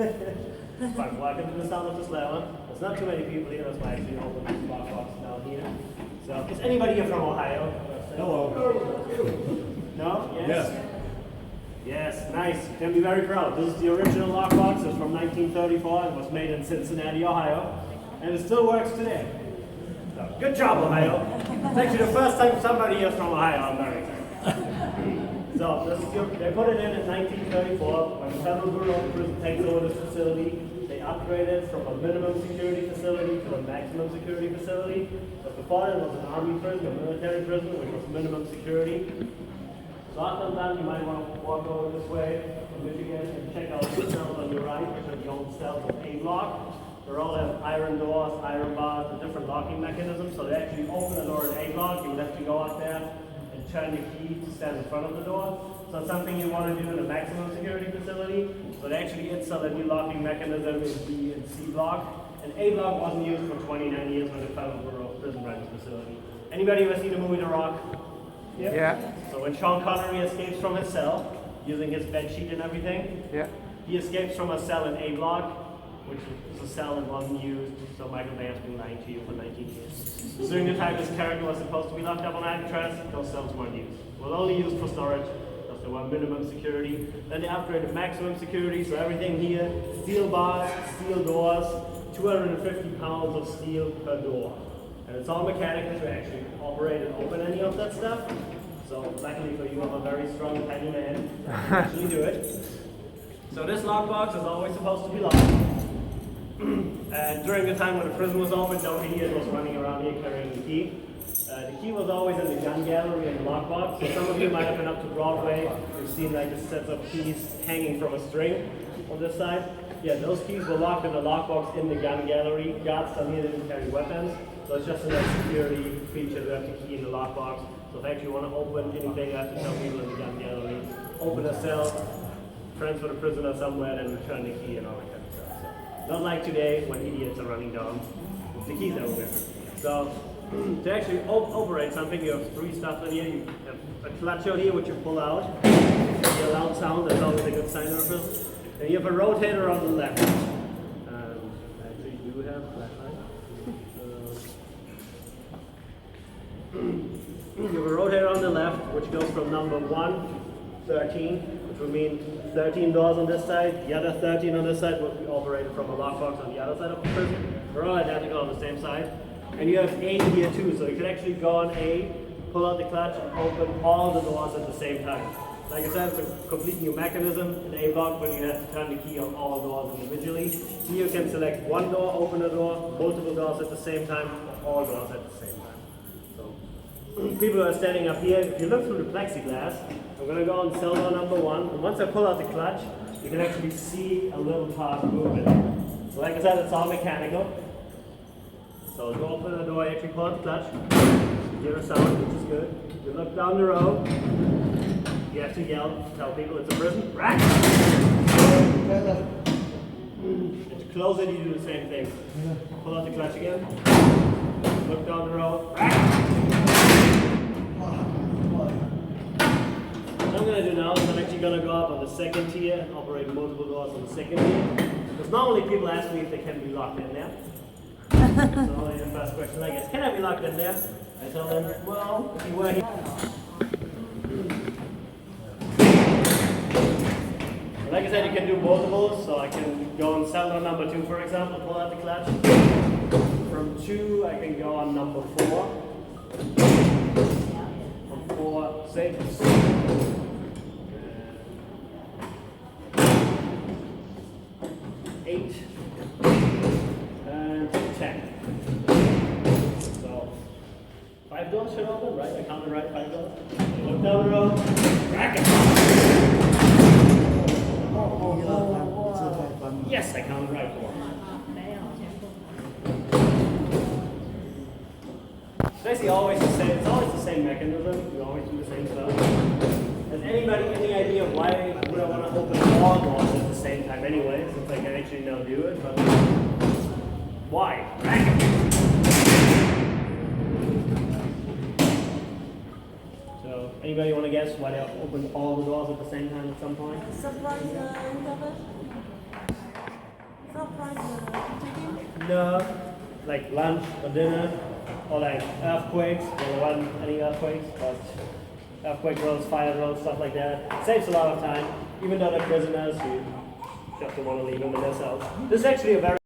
Fine, welcome to the sound of the slammer. There's not too many people here, that's why I actually open this box down here. So, is anybody here from Ohio? Hello. No? Yes? Yes. Yes, nice. You can be very proud. This is the original lockbox. It's from 1934. It was made in Cincinnati, Ohio. And it still works today. So, good job, Ohio. It's actually the first time somebody here is from Ohio. I'm very excited. So, they put it in 1934 when the Federal Bureau of Prison takes over this facility. They upgraded from a minimum security facility to a maximum security facility. But before it was an army prison, a military prison, which was minimum security. So after I'm done, you might want to walk over this way from Michigan and check out the cells on your right, which are the old cells of A block. They all have iron doors, iron bars, and different locking mechanisms. So they actually open the door in A block. You would have to go out there and turn the key to stand in front of the door. So it's something you want to do in a maximum security facility. So they actually install a new locking mechanism in B and C block. And A block wasn't used for 29 years when the Federal Bureau of Prison ran this facility. Anybody ever seen the movie The Rock? Yeah. So when Sean Connery escapes from his cell, using his bed sheet and everything, Yeah. he escapes from a cell in A block, which is a cell that wasn't used, so Michael Bay has been lying to you for 19 years. During the time this character was supposed to be locked up on Alcatraz, those cells weren't used. It was only used for storage, because they were minimum security. Then they upgraded maximum security, so everything here, steel bars, steel doors, 250 pounds of steel per door. And it's all mechanical to actually operate and open any of that stuff. So luckily for you, I'm a very strong, tiny man. I can actually do it. So this lockbox is always supposed to be locked. And during the time when the prison was open, no idiot was running around here carrying the key. The key was always in the gun gallery in the lockbox. So some of you might have been up to Broadway. You've seen like the sets of keys hanging from a string on this side. Yeah, those keys were locked in the lockbox in the gun gallery. Guards down here didn't carry weapons. So it's just a nice security feature to have the key in the lockbox. So if actually you want to open anything, you have to tell people in the gun gallery. Open a cell, transfer the prisoner somewhere, and return the key and all that kind of stuff. So, not like today when idiots are running down the keys everywhere. So to actually operate something, you have three stuff in here. You have a clutch out here, which you pull out. The loud sound, that's always a good sign of a prison. And you have a rotator on the left. Actually, you do have flashlight. You have a rotator on the left, which goes from number 1, 13, which would mean 13 doors on this side, the other 13 on this side would be operated from a lockbox on the other side of the prison. They're all identical on the same side. And you have A here too, so you can actually go on A, pull out the clutch, and open all the doors at the same time. Like I said, it's a complete new mechanism in A block, but you have to turn the key on all doors individually. Here you can select one door, open a door, multiple doors at the same time, or all doors at the same time. People are standing up here. If you look through the plexiglass, I'm going to go on cell door number 1. And once I pull out the clutch, you can actually see a little part moving. So like I said, it's all mechanical. So you open the door, actually pull out the clutch. You hear a sound, which is good. You look down the road. You have to yell, tell people it's a prison. Rack! And to close it, you do the same thing. Pull out the clutch again. Look down the road. Rack! What I'm going to do now is I'm actually going to go up on the second tier and operate multiple doors on the second tier. Because normally people ask me if they can be locked in there. So only the first question I guess, can I be locked in there? I tell them, well, if you were here. Like I said, you can do multiples, so I can go on cell door number 2, for example, pull out the clutch. From 2, I can go on number 4. From 4, 6. 8 and 10. So 5 doors should open, right? I counted right, 5 doors. Look down the road, rack it. Yes, I counted right 4. Basically, always the same. It's always the same mechanism. We always do the same stuff. Has anybody any idea why would I want to open all doors at the same time anyway? Since I can actually now do it, but why? So, anybody want to guess why they open all the doors at the same time at some point? Supply the prize taking? No, like lunch or dinner, or like earthquakes. Don't run any earthquakes, but earthquake drills, fire drills, stuff like that. Saves a lot of time, even though they're prisoners who just don't want to leave them in their cells. This is actually a very